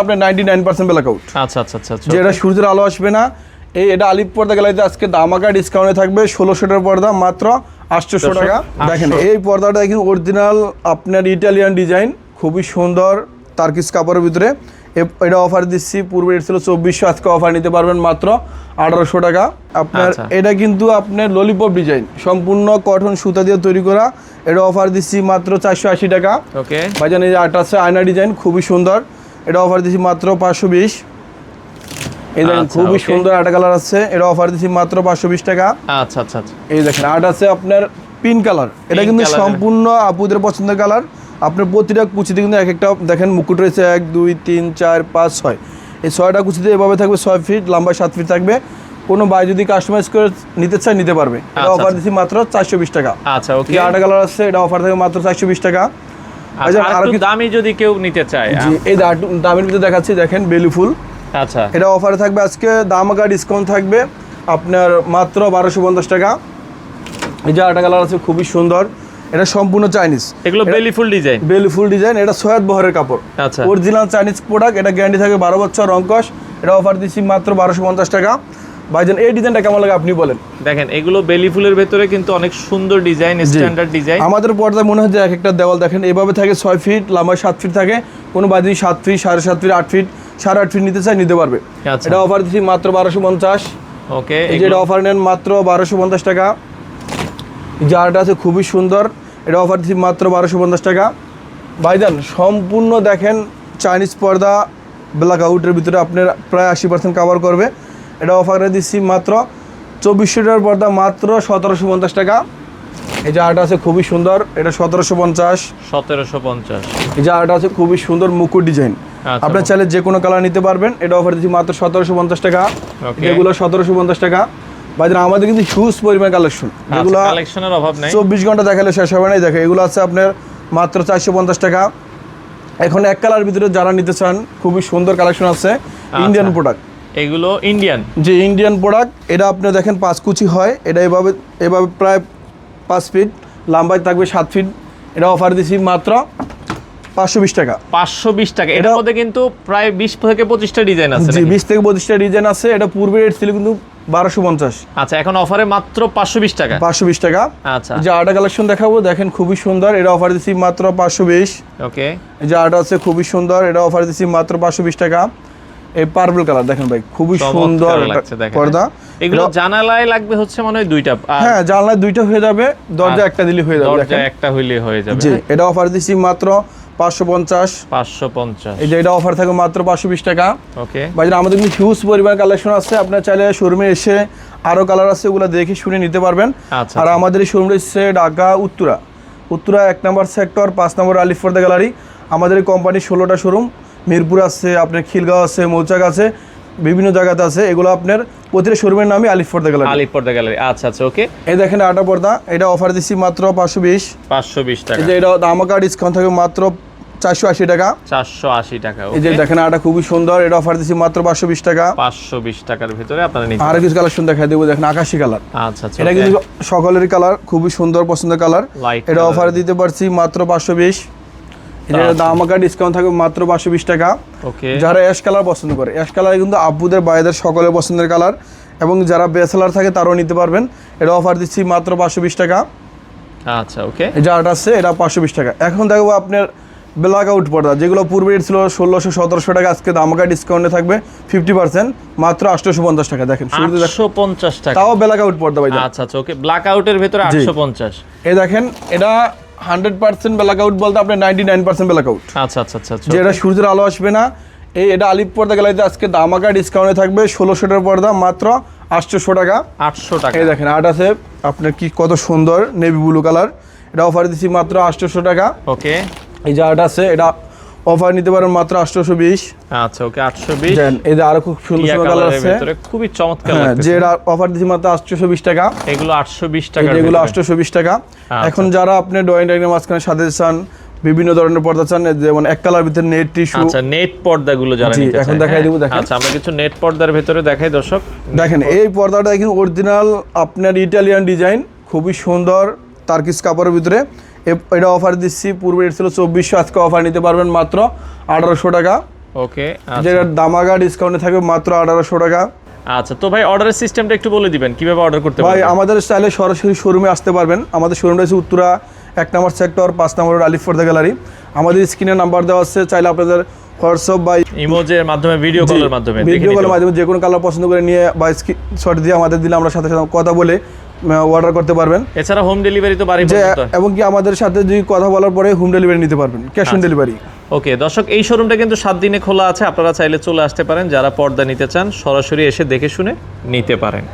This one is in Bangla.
আপনার 99% ব্ল্যাক আউট। আচ্ছা আচ্ছা আচ্ছা, যেটা সূর্যের আলো আসবে না, এটা আলিফ পর্দা গ্যালারিতে আজকে দামাকা ডিসকাউন্টে থাকবে 1600 টাকার পর্দা মাত্র 800 টাকা। দেখেন এই পর্দাটা কিন্তু অরিজিনাল আপনার ইটালিয়ান ডিজাইন, খুবই সুন্দর টার্কিশ কাপড়ের ভিতরে। এটা অফার দিচ্ছি, পূর্বে রেট ছিল 2400, আজকে অফার নিতে পারবেন মাত্র 1800 টাকা। আপনার এটা কিন্তু আপনার ললিপপ ডিজাইন, সম্পূর্ণ কটন সুতা দিয়ে তৈরি করা। এটা অফার দিচ্ছি মাত্র 480 টাকা। ওকে ভাইজান এই যে আটা আছে আয়না ডিজাইন, খুবই সুন্দর। এটা অফার দিচ্ছি মাত্র 520। এই দেখেন খুবই সুন্দর আটা কালার আছে, এটা অফার দিচ্ছি মাত্র 520 টাকা। আচ্ছা আচ্ছা আচ্ছা, এই দেখেন আট আছে আপনার পিঙ্ক কালার, এটা কিন্তু সম্পূর্ণ আপুদের পছন্দের কালার। আপনার প্রতিটা কুচিতে কিন্তু এক একটা দেখেন মুকুট রয়েছে, 1 2 3 4 5 6, এই 6টা কুচিতে এভাবে থাকবে, 6 ফিট লম্বা, 7 ফিট থাকবে। কোনো ভাই যদি কাস্টমাইজ করে নিতে চায় নিতে পারবে। এটা অফার দিচ্ছি মাত্র 420 টাকা। আচ্ছা ওকে, আটা কালার আছে, এটা অফার থাকবে মাত্র 420 টাকা। আচ্ছা আর কি দামি যদি কেউ নিতে চায়, এই দামের ভিতরে দেখাচ্ছি, দেখেন বেলি ফুল। আচ্ছা এটা অফারে থাকবে আজকে দামাকা ডিসকাউন্ট থাকবে আপনার মাত্র 1250 টাকা। এই যে আটা কালার আছে, খুবই সুন্দর, এটা সম্পূর্ণ চাইনিজ। এগুলো বেলি ফুল ডিজাইন, বেলি ফুল ডিজাইন, এটা সৈয়দ বহরের কাপড়। আচ্ছা অরিজিনাল চাইনিজ প্রোডাক্ট, এটা গ্যারান্টি থাকে 12 বছর রংকশ। এটা অফার দিচ্ছি মাত্র 1250 টাকা। ভাইজান এই ডিজাইনটা কেমন লাগে আপনি বলেন? দেখেন এগুলো বেলি ফুলের ভেতরে কিন্তু অনেক সুন্দর ডিজাইন, স্ট্যান্ডার্ড ডিজাইন। আমাদের পর্দায় মনে হয় যে এক একটা দেওয়াল দেখেন এভাবে থাকে, 6 ফিট লম্বা, 7 ফিট থাকে। কোনো বাদি 7 ফিট, 7.5 ফিট, 8 ফিট, 8.5 ফিট নিতে চাই নিতে পারবে। এটা অফার দিচ্ছি মাত্র 1250। ওকে এই যে এটা অফার নেন মাত্র 1250 টাকা। যে আরটা আছে খুবই সুন্দর, এটা অফার দিচ্ছি মাত্র 1250 টাকা। ভাইজান সম্পূর্ণ দেখেন চাইনিজ পর্দা ব্ল্যাক আউটের ভিতরে আপনার প্রায় 80% কভার করবে। এটা অফারে দিচ্ছি মাত্র 2400 টাকার পর্দা মাত্র 1750 টাকা। এই যে আরটা আছে খুবই সুন্দর, এটা 1750। 1750। এই যে আরটা আছে খুবই সুন্দর মুকুট ডিজাইন, আপনার চাইলে যে কোনো কালার নিতে পারবেন। এটা অফার দিচ্ছি মাত্র 1750 টাকা। এগুলো 1750 টাকা। ভাইজান আমাদের কিন্তু হিউজ পরিমাণ কালেকশন, এগুলো কালেকশনের অভাব নাই, 24 ঘন্টা দেখালে শেষ হবে না। দেখে এগুলো আছে আপনার মাত্র 450 টাকা। এখন এক কালার ভিতরে যারা নিতে চান, খুবই সুন্দর কালেকশন আছে, ইন্ডিয়ান প্রোডাক্ট। এগুলো ইন্ডিয়ান, যে ইন্ডিয়ান প্রোডাক্ট, এটা আপনি দেখেন 5 কুচি হয়, এটা এভাবে প্রায় 5 ফিট লম্বায় থাকবে, 7 ফিট। এটা অফার দিচ্ছি মাত্র 520 টাকা। 520 টাকা। এর মধ্যে কিন্তু প্রায় 20 থেকে 25টা ডিজাইন আছে। জি 20 থেকে 25টা ডিজাইন আছে। এটা পূর্বে রেট ছিল কিন্তু 1250। আচ্ছা এখন অফারে মাত্র 520 টাকা। 520 টাকা। আচ্ছা যে আটা কালেকশন দেখাবো, দেখেন খুবই সুন্দর, এটা অফার দিচ্ছি মাত্র 520। ওকে এই যে আটা আছে খুবই সুন্দর, এটা অফার দিচ্ছি মাত্র 520 টাকা। এই পার্পল কালার দেখেন ভাই, খুবই সুন্দর পর্দা। এগুলো জানালায় লাগবে হচ্ছে মনে হয় 2টা। হ্যাঁ জানালায় 2টা হয়ে যাবে, দরজা একটা দিলে হয়ে যাবে। দরজা একটা হইলে হয়ে যাবে। জি এটা অফার দিচ্ছি মাত্র 550। 550। এই যে এটা অফার থাকে মাত্র 520 টাকা। ওকে ভাইজান আমাদের কিন্তু হিউজ পরিমাণ কালেকশন আছে, আপনার চাইলে শোরুমে এসে আরো কালার আছে, ওগুলো দেখে শুনে নিতে পারবেন। আর আমাদের এই শোরুমটা হচ্ছে ঢাকা উত্তরা 1 নম্বর সেক্টর, 5 নম্বর আলিফ পর্দা গ্যালারি। আমাদের এই কোম্পানির 16টা শোরুম, মিরপুর আছে, আপনার খিলগাঁও আছে, মৌচাক আছে, বিভিন্ন জায়গাতে আছে। এগুলো আপনার প্রতিটা শোরুমের নামে আলিফ পর্দা গ্যালারি। আচ্ছা আচ্ছা ওকে। এই দেখেন আটা পর্দা, এটা অফার দিচ্ছি মাত্র 520 টাকা। এই যে এটা দামাকা ডিসকাউন্ট থাকে মাত্র 480 টাকা। 480 টাকা। এই যে দেখেন আটা খুবই সুন্দর, এটা অফার দিচ্ছি মাত্র 520 টাকা। 520 টাকার ভিতরে আপনারা নিতে। আর কিছু কালেকশন দেখাই দেবো, দেখেন আকাশী কালার। আচ্ছা আচ্ছা, এটা কিন্তু সকলেরই কালার, খুবই সুন্দর পছন্দের কালার। এটা অফার দিতে পারছি মাত্র 520। এটা দামাকা ডিসকাউন্ট থাকবে মাত্র 520 টাকা। ওকে যারা অ্যাশ কালার পছন্দ করে, অ্যাশ কালার কিন্তু আব্বুদের বাইদের সকলের পছন্দের কালার, এবং যারা ব্যাচেলার থাকে তারাও নিতে পারবেন। এটা অফার দিচ্ছি মাত্র 520 টাকা। আচ্ছা ওকে। এই যে আট আছে, এটা 520 টাকা। এখন দেখবো আপনার ব্ল্যাক আউট পর্দা, যেগুলো পূর্বে রেট ছিল 1600-1700 টাকা, আজকে দামাকা ডিসকাউন্টে থাকবে 50%, মাত্র 850 টাকা। দেখেন 850 টাকা, তাও ব্ল্যাক আউট পর্দা ভাই। আচ্ছা আচ্ছা ওকে, ব্ল্যাক আউটের ভিতরে 850। এই দেখেন এটা 100% ব্ল্যাক আউট বলতে আপনার 99% ব্ল্যাক আউট। আচ্ছা আচ্ছা আচ্ছা, যেটা সূর্যের আলো আসবে না। এটা আলিফ পর্দা গ্যালারিতে আজকে দামাকা ডিসকাউন্টে থাকবে 1600 টাকার পর্দা মাত্র 800 টাকা। 800 টাকা। এই দেখেন আট আছে আপনার, কি কত সুন্দর নেভি ব্লু কালার, এটা অফার দিচ্ছি মাত্র 800 টাকা। ওকে এই যে আট আছে, এটা অফার নিতে পারেন মাত্র 820। আচ্ছা ওকে 820। এই যে আরো খুব সুন্দর সুন্দর কালার আছে, খুবই চমৎকার লাগছে। যে এটা অফার দিচ্ছি মাত্র 820 টাকা। এগুলো 820 টাকা, এগুলো 820 টাকা। এখন যারা আপনি ড্রয়িং ডাইনিং মাঝখানে সাজাতে চান, বিভিন্ন ধরনের পর্দা চান, যেমন এক কালার ভিতরে নেট টিস্যু। আচ্ছা নেট পর্দাগুলো যারা নিতে চায়, এখন দেখাই দেব। দেখেন আচ্ছা আমরা কিছু নেট পর্দার ভিতরে দেখাই দর্শক। দেখেন এই পর্দাটা কিন্তু অরিজিনাল আপনার ইটালিয়ান ডিজাইন, খুবই সুন্দর টার্কিশ কাপড়ের ভিতরে। এটা অফার দিচ্ছি, পূর্বে রেট ছিল 2400, আজকে অফার নিতে পারবেন মাত্র 1800 টাকা। ওকে যেটা দামাকা ডিসকাউন্টে থাকবে মাত্র 1800 টাকা। আচ্ছা, তো ভাই অর্ডারের সিস্টেমটা একটু বলে দিবেন কিভাবে অর্ডার করতে ভাই পারবেন? আমাদের স্টাইলে সরাসরি শোরুমে আসতে পারবেন। আমাদের শোরুমটা হচ্ছে উত্তরা 1 নম্বর সেক্টর 5 নম্বর রোড, আলিফ পর্দা গ্যালারি। আমাদের স্ক্রিনে নাম্বার দেওয়া আছে, চাইলে আপনাদের হোয়াটসঅ্যাপ বা ইমোজের মাধ্যমে, ভিডিও কলের মাধ্যমে ভিডিও কলের মাধ্যমে যে কোনো কালার পছন্দ করে নিয়ে বা স্ক্রিনশট দিয়ে আমাদের দিলে আমরা সাথে সাথে কথা বলে অর্ডার করতে পারবেন। এছাড়া হোম ডেলিভারি তো বাড়ি যে পর্যন্ত। এবং কি আমাদের সাথে যদি কথা বলার পরে হোম ডেলিভারি নিতে পারবেন, ক্যাশ অন ডেলিভারি। ওকে দর্শক, এই শোরুমটা কিন্তু 7 দিনে খোলা আছে, আপনারা চাইলে চলে আসতে পারেন। যারা পর্দা নিতে চান সরাসরি এসে দেখে শুনে নিতে পারেন।